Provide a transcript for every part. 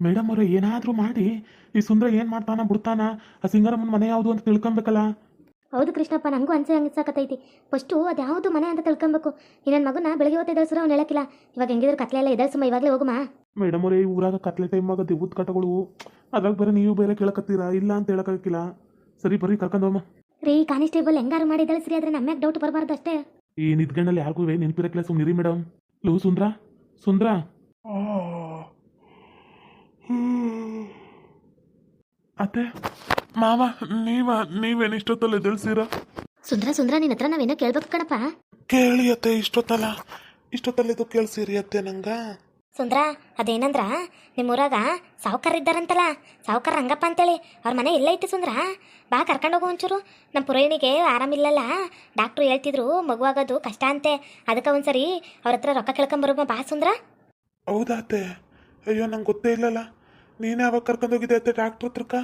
Madam ಅವ್ರೆ ಏನಾದರೂ ಮಾಡಿ ಈ ಸುಂದರ ಏನು ಮಾಡ್ತಾನ ಬಿಡ್ತಾನ, ಆ ಸಿಂಗರಮ್ಮನ ಮನೆ ಯಾವುದು ಅಂತ ತಿಳ್ಕೊಬೇಕಲ್ಲ. ಹೌದು ಕೃಷ್ಣಪ್ಪ, ನನಗೂ ಅನ್ಸಾಕತ್ತೈತಿ. ಫಸ್ಟು ಅದು ಯಾವುದು ಮನೆ ಅಂತ ತಿಳ್ಕೊಬೇಕು. ಈ ನನ್ನ ಮಗನ ಬೆಳಗ್ಗೆ ಹೊತ್ತು ಎದಳ್ಸ್ರು ಅವ್ನು ಹೇಳಕ್ಕಿಲ್ಲ. ಇವಾಗ ಹೆಂಗಿದ್ರು ಕತ್ಲೆ ಎಲ್ಲ ಎದಳ್ಸಮ್ಮ, ಇವಾಗಲೇ ಹೋಗುಮಾ. ಮೇಡಮ್ ಅವರೇ, ಈ ಊರಾಗ ಕತ್ಲೆ ಟೈಮಾಗ ದೇವದ ಕಟಗಳು, ಅದ್ರಾಗ ಬೇರೆ ನೀವು ಬೇರೆ ಕೇಳಕತ್ತೀರಾ, ಇಲ್ಲ ಅಂತ ಹೇಳಕ್ಕಾಗಿಲ್ಲ. ಸರಿ ಬರ್ರಿ ಕರ್ಕೊಂಡೋಮ್ಮ. ರೀ ಕಾನಿಸ್ಟೇಬಲ್, ಹೆಂಗಾರು ಮಾಡಿ ಎದಳ್ಸ್ರಿ, ಆದರೆ ನಮ್ಯಾಗ ಡೌಟ್ ಬರಬಾರ್ದು ಅಷ್ಟೇ. ಈ ನಿದ್ಗಣ್ಣಲ್ಲಿ ಯಾರಿಗೂ ನೆನಪಿರಕ್ಕಿಲ್ಲ, ಸುಮ್ಮನಿರಿ ಮೇಡಮ್. ಲೋ ಸುಂದ್ರ, ಸುಂದ್ರ. ಅತ್ತೆ ಮಾವ, ನೀವೇನು ಇಷ್ಟೊತ್ತಲ್ಲ ಎದಳ್ಸಿರ? ಸುಂದ್ರ ನಿನ್ನ ಹತ್ರ ನಾವೇನೋ ಕೇಳ್ಬೇಕು ಕಣಪ್ಪ. ಕೇಳಿ ಅತ್ತೆ, ಇಷ್ಟೊತ್ತಲ್ಲಿದ್ದು ಕೇಳಿಸಿರಿ ಅತ್ತೆ ನಂಗ. ಸುಂದ್ರ, ಅದೇನಂದ್ರ ನಿಮ್ಮೂರಾಗ ಸಾವುಕಾರ ಇದ್ದಾರಂತಲ್ಲ, ಸಾವುಕಾರ ರಂಗಪ್ಪ ಅಂತೇಳಿ, ಅವ್ರ ಮನೆ ಎಲ್ಲ ಐತಿ ಸುಂದ್ರ. ಬಾ ಕರ್ಕೊಂಡೋಗು ಒಂಚೂರು. ನಮ್ಮ ಪುರೋಹಿಣಿಗೆ ಆರಾಮಿಲ್ಲಲ್ಲ, ಡಾಕ್ಟ್ರು ಹೇಳ್ತಿದ್ರು ಮಗುವಾಗೋದು ಕಷ್ಟ ಅಂತೆ. ಅದಕ್ಕೆ ಒಂದ್ಸರಿ ಅವ್ರ ಹತ್ರ ರೊಕ್ಕ ಕೇಳ್ಕೊಂಬರುವ ಬಾ ಸುಂದ್ರ. ಹೌದಾ ಅತ್ತೆ? ಅಯ್ಯೋ ನಂಗೆ ಗೊತ್ತೇ ಇಲ್ಲಲ್ಲ. ನೀನೇ ಯಾವಾಗ ಕರ್ಕೊಂಡೋಗಿದ್ದೆ ಅತ್ತೆ ಡಾಕ್ಟ್ರ್ ಹತ್ರಕ್ಕ?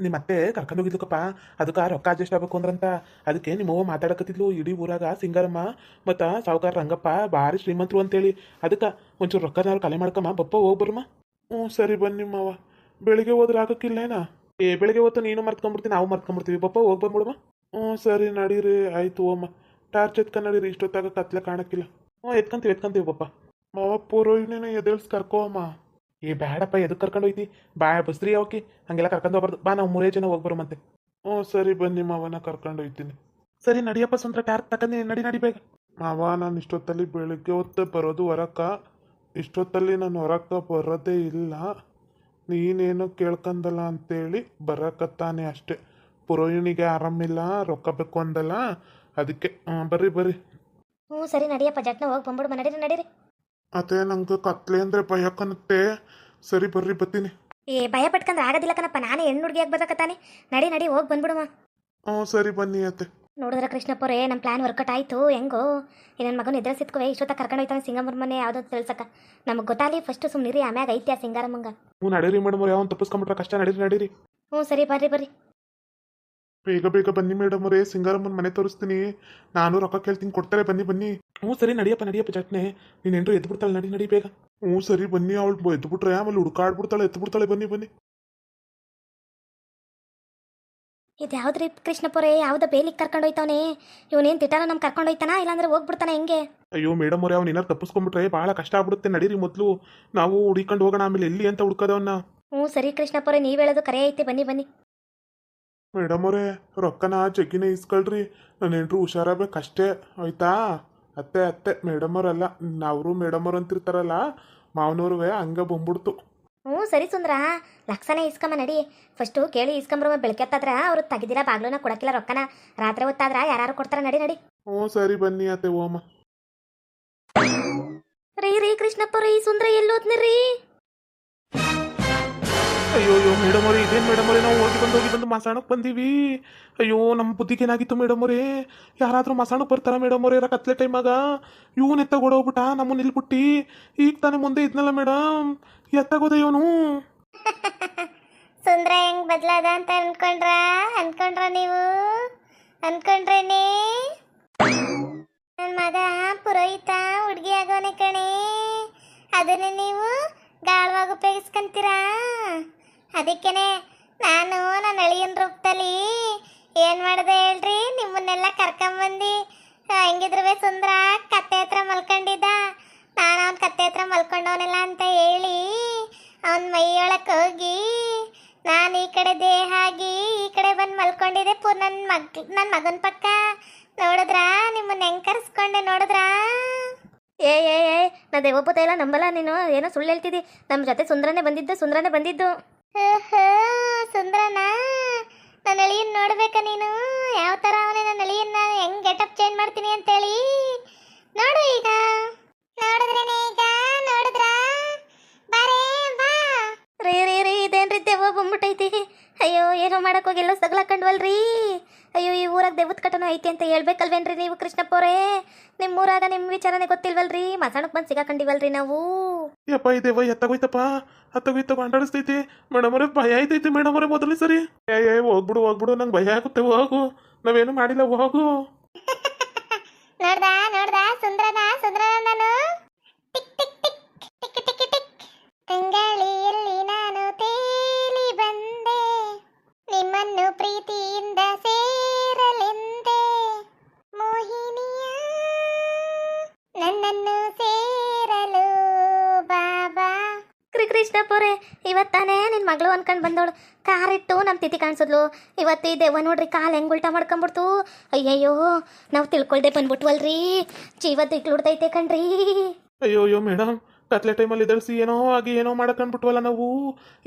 ನಿಮ್ಮ ಅತ್ತೆ ಕರ್ಕೊಂಡೋಗಿದ್ಲಕ್ಕಪ್ಪ. ಅದಕ್ಕೆ ರೊಕ್ಕ ಅಡ್ಜಸ್ಟ್ ಆಗ್ಬೇಕು ಅಂದ್ರಂತ. ಅದಕ್ಕೆ ನಿಮ್ಮವ್ವ ಮಾತಾಡಕತ್ತಿದ್ಲು, ಇಡೀ ಊರಾಗ ಸಿಂಗಾರಮ್ಮ ಮತ್ತು ಸಾವುಕಾರ ರಂಗಪ್ಪ ಭಾರಿ ಶ್ರೀಮಂತರು ಅಂತೇಳಿ. ಅದಕ್ಕೆ ಒಂಚೂರು ರೊಕ್ಕನಾರು ಕಲೆ ಮಾಡ್ಕಮ್ಮ, ಬಪ್ಪ ಹೋಗ್ಬರಮ್ಮ. ಹ್ಞೂ ಸರಿ ಬನ್ನಿ ಮಾವ. ಬೆಳಿಗ್ಗೆ ಹೋದ್ರೆ ಆಗಕ್ಕಿಲ್ಲೇನ? ಬೆಳಿಗ್ಗೆ ಹೊತ್ತು ನೀನು ಮರ್ತ್ಕೊಂಡ್ಬಿಡ್ತೀನಿ, ನಾವು ಮರ್ತ್ಕೊಂಡ್ಬಿಡ್ತೀವಿ. ಬಪ್ಪ ಹೋಗಿ ಬಂದ್ಬಿಡಮ್ಮ. ಹ್ಞೂ ಸರಿ ನಡೀರಿ, ಆಯಿತು ಅಮ್ಮ. ಟಾರ್ಚ್ ಎತ್ಕೊಂಡು ನಡೀರಿ, ಇಷ್ಟೊತ್ತಾಗ ಕತ್ಲೆ ಕಾಣಕ್ಕಿಲ್ಲ. ಹ್ಞೂ ಎತ್ಕೊಂತೀವಿ ಬಪ್ಪ. ಮಾವ ಪೂರೋಹಿಣಿನ ಎದೇಳ್ಸಿ ಕರ್ಕೋಮ್ಮ. ಬೇಡಪ್ಪ, ಎದಕ್ಕೆ ಕರ್ಕೊಂಡು ಹೋಯ್ತಿ? ಬಾ ಬಸ್ರಿ ಅವಕ್ಕೆ, ಹಂಗೆಲ್ಲ ಕರ್ಕೊಂಡು ಹೋಗ್ಬಾರ್ದು. ಬಾ, ನಾವು 3 ಜನ ಹೋಗ್ಬರಮಂತೆ. ಹ್ಞೂ ಸರಿ ಬನ್ನಿ ಮಾವನ ಕರ್ಕೊಂಡು ಹೋಯ್ತೀನಿ. ಸರಿ ನಡಿಯಪ್ಪ ಸುಂದ್ರ, ಟಾರ್ಚ್ ತಗೊಂಡು ನಡಿ ಬೇಗ. ಮಾವ, ನಾನು ಇಷ್ಟೊತ್ತಲ್ಲಿ ಬೆಳಿಗ್ಗೆ ಹೊತ್ತೆ ಬರೋದು ಹೊರಕ. ಇಷ್ಟೊತ್ತಲ್ಲಿ ನಾನು ಹೊರಕ್ಕೆ ಬರೋದೇ ಇಲ್ಲ. ನೀನೇನು ಕೇಳ್ಕಂದಲ್ಲ ಅಂತೇಳಿ ಬರಕತ್ತಾನೆ ಅಷ್ಟೇ. ಪುರೋಹಿಣಿಗೆ ಆರಾಮಿಲ್ಲ, ರೊಕ್ಕ ಬೇಕು ಅಂದಲ್ಲ, ಅದಕ್ಕೆ. ಬರ್ರಿ. ಹ್ಞೂ ಸರಿ ನಡಿಯಪ್ಪ, ಜಟ್ನ ಹೋಗಿ ಬಂದ್ಬಿಡು, ನಡೀರಿ. ಅದೇ ನಂಗೆ ಕತ್ಲೆ ಅಂದರೆ ಭಯ ಕಣತ್ತೆ. ಸರಿ ಬರ್ರಿ, ಬತ್ತೀನಿ. ಭಯ ಪಟ್ಕೊಂಡ್ರೆ ಆಗೋದಿಲ್ಲ ಕಣಪ್ಪ, ನಾನೇ ಹೆಣ್ಣು ಹುಡುಗಿಯಾಗಿ ಬದಕತ್ತಾನೆ. ನಡಿ ಹೋಗಿ ಬಂದ್ಬಿಡುವ. ಹ್ಞೂ ಸರಿ ಬನ್ನಿ ಅತ್ತೆ. ನೋಡಿದ್ರೆ ಕೃಷ್ಣಪ್ಪರೇ, ನಮ್ಮ ಪ್ಲಾನ್ ವರ್ಕೌಟ್ ಆಯಿತು. ಹೆಂಗೋ ಈ ನನ್ನ ಮಗನ ಎದುರಿಸಿತ್ಕೋ, ಇಷ್ಟೊತ್ತ ಕರ್ಕೊಂಡು ಹೋಯ್ತಾನೆ ಸಿಂಗಮ್ಮನ ಮನೆ ಯಾವುದೋ ತಿಳ್ಸಕ್ಕ. ನಮಗೆ ಗೊತ್ತಾಗಲಿ ಫಸ್ಟ್ ಸುಮ್ಮನಿರಿ, ಆಮ್ಯಾಗ ಐತಿ ಆ ಸಿಂಗಾರಮ್ಮಂಗ. ಹ್ಞೂ ನಡೀರಿ ಮೇಡಮ್ ಅವ್ರು, ಯಾವನ್ ತಪ್ಪಿಸ್ಕೊಂಬಿಟ್ರೆ ಕಷ್ಟ. ನಡೀರಿ. ಹ್ಞೂ ಸರಿ ಬರ್ರಿ. ಬೇಗ ಬನ್ನಿ ಮೇಡಮ್ ಅವರೇ, ಸಿಂಗಾರಮ್ಮನ ಮನೆ ತೋರಿಸ್ತೀನಿ. ನಾನು ರೊಕ್ಕ ಕೇಳ್ತೀನಿ, ಕೊಡ್ತಾರೆ. ಬನ್ನಿ. ಹ್ಞೂ ಸರಿ ನಡಿಯಪ್ಪ ಚಟ್ನೆ. ನೀನು ಎಂಟ್ರು ಎದ್ದು ಬಿಡ್ತಾಳೆ, ನಡಿ ಬೇಗ. ಹ್ಞೂ ಸರಿ ಬನ್ನಿ. ಅವಳು ಎದ್ದು ಬಿಟ್ರೆ ಆಮೇಲೆ ಹುಡುಕಾಡ್ಬಿಡ್ತಾಳೆ, ಎದ್ದು ಬಿಡ್ತಾಳೆ. ಬನ್ನಿ. ಇದು ಯಾವ್ದ್ರಿ ಕೃಷ್ಣಪ್ಪರೇ, ಯಾವುದೋ ಬೇಲಿಗೆ ಕರ್ಕೊಂಡು ಹೋಯ್ತಾವನೆ. ಇವನೇನು ತಿಟ್ಟಾರ ನಮ್ಗೆ ಕರ್ಕೊಂಡು ಹೋಯ್ತಾನ, ಇಲ್ಲಾಂದ್ರೆ ಹೋಗ್ಬಿಡ್ತಾನೆ ಹೆಂಗೆ? ಅಯ್ಯೋ ಮೇಡಮ್ ಅವ್ರೆ, ಅವ್ನು ಏನಾರು ತಪ್ಪಿಸ್ಕೊಂಡ್ಬಿಟ್ರೆ ಭಾಳ ಕಷ್ಟ ಆಗ್ಬಿಡುತ್ತೆ. ನಡೀರಿ ಮೊದಲು, ನಾವು ಹುಡುಕೊಂಡು ಹೋಗೋಣ, ಆಮೇಲೆ ಎಲ್ಲಿ ಅಂತ ಹುಡ್ಕೋದವನ್ನ. ಹ್ಞೂ ಸರಿ ಕೃಷ್ಣಪ್ಪರೇ, ನೀವು ಹೇಳೋದು ಕರೆ ಐತಿ. ಬನ್ನಿ. ಮೇಡಮ್ ಅವರೇ, ರೊಕ್ಕನ ಚೆಕ್ಕಿನ ಇಸ್ಕೊಳ್ರಿ. ನನ್ನ ಹೆಂಡ್ರು ಹುಷಾರಾಗಬೇಕಷ್ಟೇ, ಆಯ್ತಾ? ಅತ್ತೆ ಮೇಡಮ್ ಅವರಲ್ಲ, ಅವರು ಮೇಡಮ್ ಅವ್ರು ಅಂತಿರ್ತಾರಲ್ಲ, ಮಾವನವ್ರುವೆ ಹಂಗೆ ಬಂದ್ಬಿಡ್ತು. ಹ್ಞೂ ಸರಿ ಸುಂದ್ರ, ಲಕ್ಷನೇ ಇಸ್ಕೊಂಬ ನಡಿ. ಫಸ್ಟು ಕೇಳಿ ಇಸ್ಕೊಂಬ್ರಮ್ಮ. ಬೆಳಕೆತ್ತಾದ್ರ ಅವ್ರು ತೆಗಿದಿಲ್ಲ, ಬಾಗ್ಲನ್ನ ಕೊಡಕ್ಕಿಲ್ಲ ರೊಕ್ಕನ. ರಾತ್ರಿ ಹೊತ್ತಾದ್ರ ಯಾರು ಕೊಡ್ತಾರ, ನಡಿ. ಹ್ಞೂ ಸರಿ ಬನ್ನಿ ಅತ್ತೆ, ಓಮ. ರೀ ಕೃಷ್ಣಪ್ಪರೇ, ಈ ಸುಂದ್ರ ಎಲ್ಲೋದ್ನಿರಿ? ಅಯ್ಯೋ ಮೇಡಮ್ ಅವ್ರೆ, ಇದೇನು ಮೇಡಮ್ ಅವರೇ, ನಾವು ಹೋಗಿ ಬಂದು ಮಸಾಣಕ್ಕೆ ಬಂದೀವಿ. ಅಯ್ಯೋ ನಮ್ಮ ಬುದ್ಧಿಗೆ ಏನಾಗಿತ್ತು ಮೇಡಮ್ ಅವರೇ? ಯಾರಾದರೂ ಮಸಾಣಕ್ಕೆ ಬರ್ತಾರ ಮೇಡಮ್ ಅವರೇ? ಕತ್ಲೆ ಟೈಮಾಗ ಇವನು ಎತ್ತಾಗೋಡೋಗ್ಬಿಟ್ಟ, ನಮ್ಮನ್ನು ನಿಲ್ಬಿಟ್ಟು. ಈಗ ತಾನೇ ಮುಂದೆ ಇದ್ನಲ್ಲ ಮೇಡಮ್, ಎತ್ತಾಗೋದ ಇವನು. ಸುಂದ್ರ ಹೆಂಗ್ ಬದಲಾದ ಅಂತ ಅನ್ಕೊಂಡ್ರ ನೀವು? ಅನ್ಕೊಂಡ್ರೇನೆ? ನನ್ನ ಮಗ ಪುರೋಹಿತ ಹುಡುಗಿ ಆಗೋನೆ ಕಣೆ, ಅದನ್ನೇ ನೀವು ಗಾಳವಾಗಿ ಉಪಯೋಗಿಸ್ಕೊಂತೀರಾ? ಅದಕ್ಕೇನೆ ನಾನು ನನ್ನ ಅಳಿಯನ ರೂಪದಲ್ಲಿ ಏನು ಮಾಡಿದೆ ಹೇಳ್ರಿ, ನಿಮ್ಮನ್ನೆಲ್ಲ ಕರ್ಕೊಂಬಂದು. ಹೆಂಗಿದ್ರು ಸುಂದ್ರ ಕತ್ತೆ ಹತ್ರ ಮಲ್ಕೊಂಡಿದ್ದ, ನಾನು ಅವನ ಕತ್ತೆ ಹತ್ರ ಮಲ್ಕೊಂಡವನಿಲ್ಲ ಅಂತ ಹೇಳಿ ಅವನ ಮೈಯೊಳಕ್ಕೆ ಹೋಗಿ ನಾನು ಈ ಕಡೆ ದೇಹ ಆಗಿ ಈ ಕಡೆ ಬಂದು ಮಲ್ಕೊಂಡಿದ್ದೆ ನನ್ನ ಮಗನ ಪಕ್ಕ. ನೋಡಿದ್ರಾ ನಿಮ್ಮನ್ನ ಹೆಂಗೆ ಕರೆಸ್ಕೊಂಡೆ? ನೋಡಿದ್ರಾ? ಏ ನಾ ದೇವಪೂತ ಎಲ್ಲ ನಂಬಲ್ಲ ನೀನು, ಏನೋ ಸುಳ್ಳು ಹೇಳ್ತಿದ್ದಿ. ನಮ್ಮ ಜೊತೆ ಸುಂದ್ರನೇ ಬಂದಿದ್ದು. ಸುಂದ್ರನಾ? ನನ್ನ ಅಳಿಯನ್ ನೋಡ್ಬೇಕ ನೀನು? ಯಾವ ಥರ ಅವನೇ ನನ್ನ ಅಳಿಯನ್ನ, ಹೆಂಗೆ ಗೆಟಪ್ ಚೇಂಜ್ ಮಾಡ್ತೀನಿ ಅಂತೇಳಿ ನೋಡು. ಈಗ ನೋಡಿದ್ರಾ? ಬಾರೇ ಬಾ. ರೀ ಇದೇನ್ರಿ ದೆವ್ವ ಬಂದ್ಬಿಟ್ಟೈತಿ? ಅಯ್ಯೋ ಏನೋ ಮಾಡೋಕ್ಕೋಗಿಲ್ಲ, ಸಗಲಾಕಂಡ್ವಲ್ರಿ. ಅಯ್ಯೋ ಈ ಊರಾಗ ದೆವ್ವದ ಕಟನೂ ಐತಿ ಅಂತ ಹೇಳ್ಬೇಕಲ್ವೇನ್ರಿ ನೀವು ಕೃಷ್ಣಪ್ಪವ್ರೇ? ನಿಮ್ಮ ಊರಾಗ ನಿಮ್ಮ ವಿಚಾರನೆ ಗೊತ್ತಿಲ್ವಲ್ರಿ? ಮಸಾಣಕ್ಕೆ ಬಂದು ಸಿಗಾಕೊಂಡಿವಲ್ರಿ ನಾವು. ಯಪ್ಪ ಇದೆವ ಎತ್ತಾಗೋಯ್ತಪ್ಪ, ಹತ್ತಾಗೋಯ್ತಪ್ಪ, ಅಂಟಾಡಿಸ್ತೈತಿ ಮೇಡಮ್ ಅವರೇ. ಭಯ ಆಯ್ತೈತಿ ಮೇಡಮ್ ಅವರೇ ಮೊದಲು ಸರಿ. ಹೋಗ್ಬಿಡು, ನಂಗೆ ಭಯ ಆಗುತ್ತೆ. ಹೋಗು, ನಾವೇನು ಮಾಡಿಲ್ಲ, ಹೋಗು. ನೋಡ್ದಾ ಸುಂದ್ರನ ನಾನು tick tick tick tick tick tick ಅಂಗಾಳಿ ಕೃಷ್ಣಪ್ಪರೇ, ಇವತ್ತಾನೇ ನಿನ್ನ ಮಗಳು ಅನ್ಕೊಂಡು ಬಂದವಳು ಕಾರಿಟ್ಟು ನಮ್ಮ ತಿಥಿ ಕಾಣಿಸಿದ್ಲು. ಇವತ್ತು ಈ ದೆವ್ವ ನೋಡ್ರಿ ಕಾಲು ಹೆಂಗೆ ಉಲ್ಟಾ ಮಾಡ್ಕೊಂಬಿಡ್ತು. ಅಯ್ಯಯ್ಯೋ, ನಾವು ತಿಳ್ಕೊಳ್ದೆ ಬಂದ್ಬಿಟ್ವಲ್ರಿ, ಜೀವ ದಿಗ್ಲುಡ್ತೈತೆ ಕಣ್ರಿ. ಅಯ್ಯೋ ಮೇಡಮ್, ಕತ್ಲೆ ಟೈಮಲ್ಲಿ ಎದಳಿಸಿ ಏನೋ ಆಗಿ ಏನೋ ಮಾಡಕೊಂಡ್ಬಿಟ್ವಲ್ಲ ನಾವು.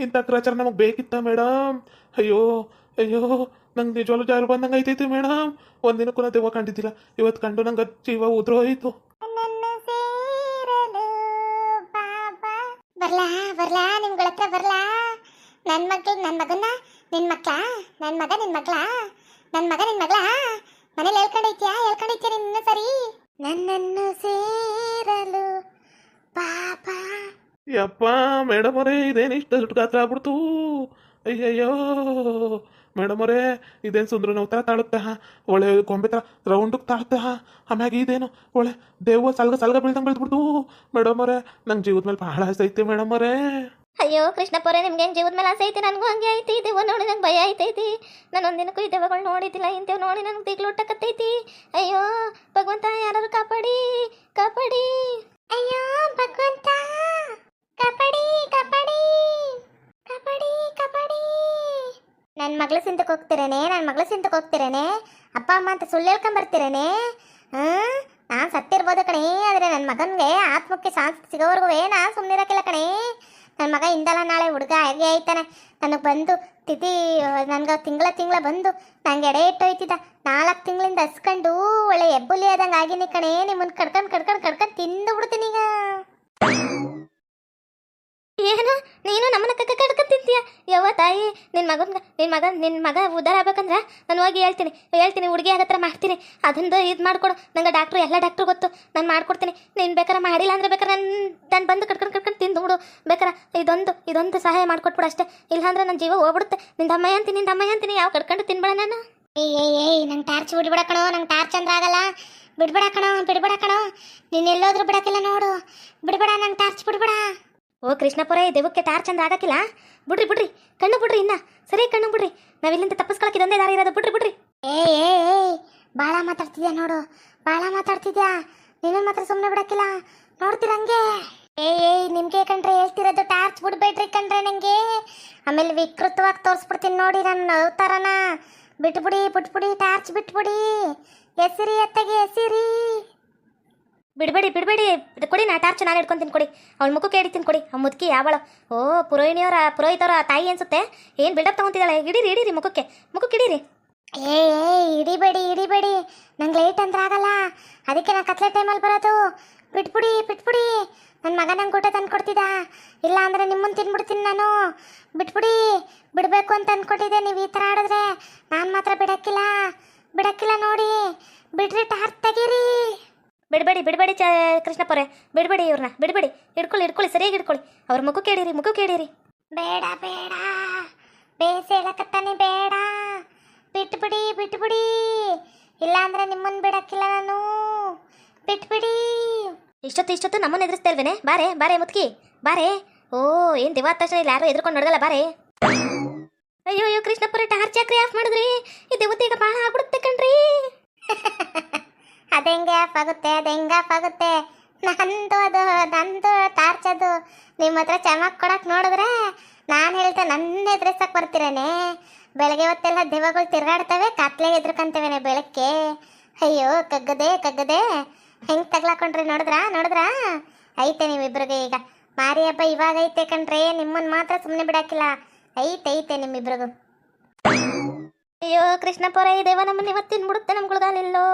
ಇಂಥ ಕ್ರಾಚಾರ ನಮಗೆ ಬೇಕಿತ್ತ ಮೇಡಮ್? ಅಯ್ಯೋ ಅಯ್ಯೋ, ನಂಗೆ ನಿಜವಾಗ್ಲೂ ಜಾರು ಬಂದಂಗೆ ಐತೈತಿ ಮೇಡಮ್. ಒಂದಿನಕ್ಕೂ ನಾ ದೆವ್ವ ಕಂಡಿದ್ದಿಲ್ಲ, ಇವತ್ತು ಕಂಡು ನಂಗೆ ಜೀವ ಉದ್ರೋಯ್ತು. ಬರ್ಲಾ ಬರ್ಲಾ ನಿಮ್ಗಳ ಹತ್ರ ಬರ್ಲಾ? ನನ್ನ ಮಗಳು ನನ್ನ ಮಗನ ನಿನ್ನ ಮಕ್ಳಾ? ನನ್ನ ಮಗ ನಿನ್ನ ಮಗ್ಳಾ? ನನ್ನ ಮಗ ನಿನ್ನ ಮಗ್ಳಾ? ಮನೇಲಿ ಹೇಳ್ಕೊಂಡೈತ್ಯಾ ನಿನ್ನ ಸರಿ? ನನ್ನನ್ನು ಸೇರಲು ಪಾಪ. ಯಪ್ಪ ಮೇಡಮ್ ಅವರೇ, ಇದೇನು ಇಷ್ಟು ದುಡ್ಡು ಗಾತ್ರ ಆಗ್ಬಿಡ್ತು. ಅಯ್ಯಯ್ಯೋ ಮೇಡಮ್ ಅವರೇ, ಇದೇನು ಸುಂದ್ರ ನಾವು ಥರ ತಾಳುತ್ತಾ, ಒಳ್ಳೆ ಗೊಂಬೆ ಥರ ರೌಂಡಕ್ಕೆ ತಾಳುತ್ತಾ, ಆಮ್ಯಾಗ ಇದೇನು ಒಳ್ಳೆ ದೇವ ಸಲ್ಗ ಬೀಳ್ದಂಗೆ ಬೆಳೆದ್ಬಿಡ್ತು. ಮೇಡಮ್ ಅವರೇ, ನಂಗೆ ಜೀವದ ಮೇಲೆ ಭಾಳ ಆಸೆ ಐತಿ ಮೇಡಮ್ ಅವರೇ. ಅಯ್ಯೋ ಕೃಷ್ಣಪ್ಪರೇ, ನಿಮ್ಗೆ ಹೆಂಗೆ ಜೀವದ ಮೇಲೆ ಆಸೆ ಐತಿ, ನನಗೂ ಹಂಗೆ ಐತಿ. ದೆವ್ವ ನೋಡಿ ನಂಗೆ ಭಯ ಐತೈತಿ. ನಾನು ಒಂದಿನಕ್ಕೂ ಈ ದೆವ್ವಗಳು ನೋಡಿದ್ದಿಲ್ಲ, ಇಂಥವು ನೋಡಿ ನನಗೆ ದಿಗ್ಲುಟ್ಟಕತ್ತೈತಿ. ಅಯ್ಯೋ ಭಗವಂತ, ಯಾರು ಕಾಪಾಡಿ ಕಾಪಾಡಿ. ಅಯ್ಯೋ ಭಗವಂತ, ಕಾಪಾಡಿ ಕಾಪಾಡಿ ಕಾಪಾಡಿ ಕಾಪಾಡಿ. ನನ್ನ ಮಗಳ ಸಿಂತಕ್ಕೆ ಹೋಗ್ತಿರೇನೆ, ಅಪ್ಪ ಅಮ್ಮ ಅಂತ ಸುಳ್ಳು ಹೇಳ್ಕೊಂಬರ್ತಿರೇನೆ. ನಾನು ಸತ್ತಿರ್ಬೋದು ಕಣೆ, ಆದರೆ ನನ್ನ ಮಗನಿಗೆ ಆತ್ಮಕ್ಕೆ ಶಾಂತಿ ಸಿಗೋವರೆಗೂ ನಾ ಸುಮ್ಮನಿರೋಕ್ಕಿಲ್ಲ ಕಣೆ. ನನ್ನ ಮಗ ಇಂದಲ್ಲ ನಾಳೆ ಹುಡುಗ ಹಾಗೆ ಆಯ್ತಾನೆ. ನನಗೆ ಬಂದು ತಿಥಿ ನನಗೆ ತಿಂಗಳ ಬಂದು ನಂಗೆ ಎಡೆ ಇಟ್ಟೋಯ್ತಿದ್ದ. 4 ತಿಂಗಳಿಂದ ಹಸ್ಕೊಂಡು ಒಳ್ಳೆ ಎಬ್ಬುಲಿ ಆದಂಗೆ ಆಗಿನಿ ಕಣೆ. ನಿಮ್ಮನ್ನು ಕಡ್ಕೊಂಡು ತಿಂದು ಬಿಡ್ತೀನಿ ಈಗ. ಏನು ನೀನು ನಮ್ಮನ್ನ ಕಡ್ಕೊಂಡು ತಿಂತೀಯ? ಯವ್ವ ತಾಯಿ, ನಿನ್ನ ಮಗ ಉದ್ದಾರ ಆಗ್ಬೇಕಂದ್ರೆ ನಾನು ಹೋಗಿ ಹೇಳ್ತೀನಿ ಹುಡುಗಿ ಆಗತ್ರ ಮಾಡ್ತೀನಿ. ಅದೊಂದು ಇದು ಮಾಡಿಕೊಡು ನಂಗೆ. ಎಲ್ಲ ಡಾಕ್ಟ್ರು ಗೊತ್ತು, ನಾನು ಮಾಡ್ಕೊಡ್ತೀನಿ. ನೀನು ಬೇಕಾರೆ ಮಾಡಿಲ್ಲ ಅಂದ್ರೆ ಬೇಕಾರೆ ನಾನು ಬಂದು ಕಡ್ಕೊಂಡು ತಿಂದುಬಿಡು. ಬೇಕಾರೆ ಇದೊಂದು ಸಹಾಯ ಮಾಡಿಕೊಟ್ಬಿಡು ಅಷ್ಟೇ. ಇಲ್ಲಾಂದ್ರೆ ನನ್ನ ಜೀವ ಹೋಗ್ಬಿಡುತ್ತೆ. ನಿನ್ನ ಅಮ್ಮಯ್ಯ ಅಂತೀನಿ ಯಾವ ಕಡ್ಕೊಂಡು ತಿನ್ಬೇಡ ನಾನು. ಏಯ್ ನಂಗೆ ಟಾರ್ಚ್ ಬಿಡ್ಬಿಡ ಕಣೋ, ನಂಗೆ ಟಾರ್ಚ್ ಅಂದ್ರೆ ಆಗಲ್ಲ. ಬಿಡ್ಬೇಡ ಕಣೋ, ನೀನು ಎಲ್ಲೋದ್ರೂ ಬಿಡಕ್ಕಿಲ್ಲ ನೋಡು. ಬಿಡ್ಬೇಡ, ನಂಗೆ ಟಾರ್ಚ್ ಬಿಡ್ಬೇಡ. ಓ ಕೃಷ್ಣಪುರ, ಈ ದೆವ್ವಕ್ಕೆ ಟಾರ್ಚ್ ಅಂದ್ರೆ ಆಗಕ್ಕಿಲ್ಲ. ಬಿಡ್ರಿ ಕಣ್ಣು ಬಿಡ್ರಿ, ಇನ್ನ ಸರಿ ಕಣ್ಣು ಬಿಡ್ರಿ. ನಾವಿಲ್ಲಿಂದ ತಪ್ಪಿಸ್ಕೊಳಕ್ಕೆ ಇದೊಂದೇ ದಾರಿ ಇರೋದು. ಬಿಡ್ರಿ. ಏ ಭಾಳ ಮಾತಾಡ್ತಿದ್ಯಾ ನೋಡು, ನೀನು ಮಾತ್ರ ಸುಮ್ಮನೆ ಬಿಡಕ್ಕಿಲ್ಲ. ನೋಡ್ತೀರ ಹಂಗೆ? ಏಯ್ ನಿಮ್ಗೆ ಕಣ್ರೆ ಹೇಳ್ತಿರೋದು, ಟಾರ್ಚ್ ಬಿಡ್ಬೇಡ್ರಿ ಕಣ್ರೆ ನಂಗೆ. ಆಮೇಲೆ ವಿಕೃತವಾಗಿ ತೋರಿಸ್ಬಿಡ್ತೀನಿ ನೋಡಿ ನನ್ನ ಅವತಾರನ. ಬಿಟ್ಬಿಡಿ, ಟಾರ್ಚ್ ಬಿಟ್ಬಿಡಿ. ಎಸಿರಿ ಅತ್ತಗೆ ಎಸಿರಿ. ಬಿಡ್ಬೇಡಿ ಕೊಡಿ, ನಾ ಟಾರ್ಚ್ ನಾನು ಹಿಡ್ಕೊಂತೀನಿ ಕೊಡಿ. ಅವಳ ಮುಖಕ್ಕೆ ಹಿಡಿತೀನಿ ಕೊಡಿ. ಆ ಮುದುಕಿ ಯಾವಳ? ಓ ಪುರೋಹಿತವರ ತಾಯಿ ಅನ್ಸುತ್ತೆ. ಏನು ಬಿಲ್ಡಪ್ ತಗೊಂತಿದ್ದಾಳೆ. ಹಿಡೀರಿ ಮುಖಕ್ಕೆ ಹಿಡೀರಿ. ಏ ಹಿಡಿಬೇಡಿ, ನಂಗೆ ಲೇಟ್ ಅಂದ್ರೆ ಆಗಲ್ಲ. ಅದಕ್ಕೆ ನಾ ಕತ್ಲೆ ಟೈಮಲ್ಲಿ ಬರೋದು. ಬಿಟ್ಬಿಡಿ. ನನ್ನ ಮಗ ನಂಗೆ ಊಟ ತಂದು ಕೊಡ್ತಿದ್ದ, ಇಲ್ಲ ಅಂದರೆ ನಿಮ್ಮನ್ನು ತಿನ್ಬಿಡ್ತೀನಿ ನಾನು. ಬಿಡಬೇಕು ಅಂತ ಅಂದ್ಕೊಟ್ಟಿದ್ದೆ. ನೀವು ಈ ಥರ ಆಡಿದ್ರೆ ನಾನು ಮಾತ್ರ ಬಿಡಕ್ಕಿಲ್ಲ ನೋಡಿ. ಬಿಡ್ರಿ, ಟಾರ್ಚ್ ತೆಗೀರಿ. ಬಿಡಬೇಡಿ ಕೃಷ್ಣಪ್ಪರೇ, ಬಿಡಬೇಡಿ ಇವ್ರನ್ನ, ಬಿಡಬೇಡಿ. ಹಿಡ್ಕೊಳ್ಳಿ, ಸರಿಯಾಗಿ ಹಿಡ್ಕೊಳ್ಳಿ. ಅವ್ರ ಮುಖಕ್ಕೆ ಹಿಡೀರಿ. ಬೇಡ ಬೇಸ ಹೇಳಕತ್ತಾನೆ, ಬೇಡ. ಬಿಟ್ಬಿಡಿ, ಇಲ್ಲಾಂದ್ರೆ ನಿಮ್ಮನ್ನು ಬಿಡಕ್ಕಿಲ್ಲ ನಾನು. ಬಿಟ್ಬಿಡಿ. ಇಷ್ಟೊತ್ತು ನಮ್ಮನ್ನು ಎದುರಿಸ್ತಾ ಇಲ್ವೇನೆ? ಬಾರೆ ಮುತ್ಕಿ ಬಾರೆ. ಓ ಏನು ದಿವಾದ ತಕ್ಷಣ ಇಲ್ಲಿ ಯಾರು ಎದ್ರುಕೊಂಡು ನಡ್ಗಲ್ಲ, ಬಾರೆ. ಅಯ್ಯೋ ಕೃಷ್ಣಪ್ಪರೇ, ಟಾರ್ಚ್ ಯಾಕ್ರಿ ಆಫ್ ಮಾಡಿದ್ರಿ? ಈ ದೇವತೆ ಈಗ ಭಾಳ ಆಗ್ಬಿಡುತ್ತೆ ಕಣ್ರಿ. ಅದೆಂಗೆ ಆಫ್ ಆಗುತ್ತೆ? ನಂದು ಟಾರ್ಚ್ ಅದು. ನಿಮ್ಮ ಹತ್ರ ಚಮಕ್ ಕೊಡಕ್ಕೆ ನೋಡಿದ್ರೆ ನಾನು ಹೇಳ್ತೆ ನನ್ನ ಎದುರಿಸಕ್ಕೆ ಬರ್ತೀರೇನೆ. ಬೆಳಗ್ಗೆ ಹೊತ್ತೆಲ್ಲ ದೆವ್ವಗಳು ತಿರ್ಗಾಡ್ತವೆ, ಕತ್ಲೆಗೆ ಎದ್ರಕಂತವೇನೆ ಬೆಳಗ್ಗೆ. ಅಯ್ಯೋ ಕಗ್ಗದೆ ಹೆಂಗೆ ತಗ್ಲಾಕೊಂಡ್ರಿ ನೋಡಿದ್ರಾ? ಐತೆ ನೀವಿಬ್ರಿಗೆ ಈಗ ಮಾರಿ ಹಬ್ಬ ಇವಾಗ ಐತೆ ಕಣ್ರಿ. ನಿಮ್ಮನ್ನು ಮಾತ್ರ ಸುಮ್ಮನೆ ಬಿಡಕ್ಕಿಲ್ಲ. ಐತೆ ನಿಮ್ಮಿಬ್ರಿಗೂ. ಅಯ್ಯೋ ಕೃಷ್ಣಪುರ, ಈ ದೇವ ನಮ್ಮನ್ನು ಇವತ್ತು ತಿನ್ಬಿಡುತ್ತೆ ನಮ್ಗಳ್ಗಾಲಿಲ್ಲೋ.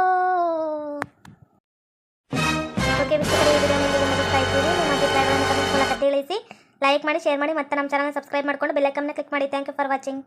ಓಕೆ ವೀಕ್ಷಕರೇ, ಈ ವಿಡಿಯೋ ನಿಮಗೆ ಮುಗಿಸ್ತಾ ಇದ್ದೀವಿ. ನಿಮ್ಮ ಅಭಿಪ್ರಾಯಗಳನ್ನು ಕಮೆಂಟ್ ಮೂಲಕ ತಿಳಿಸಿ, ಲೈಕ್ ಮಾಡಿ, ಶೇರ್ ಮಾಡಿ, ಮತ್ತೆ ನಮ್ಮ ಚಾನಲ್ ಸಬ್ಸ್ಕ್ರೈಬ್ ಮಾಡಿಕೊಂಡು ಬೆಲ್ ಐಕಾನ್ನ ಕ್ಲಿಕ್ ಮಾಡಿ. Thank you for watching.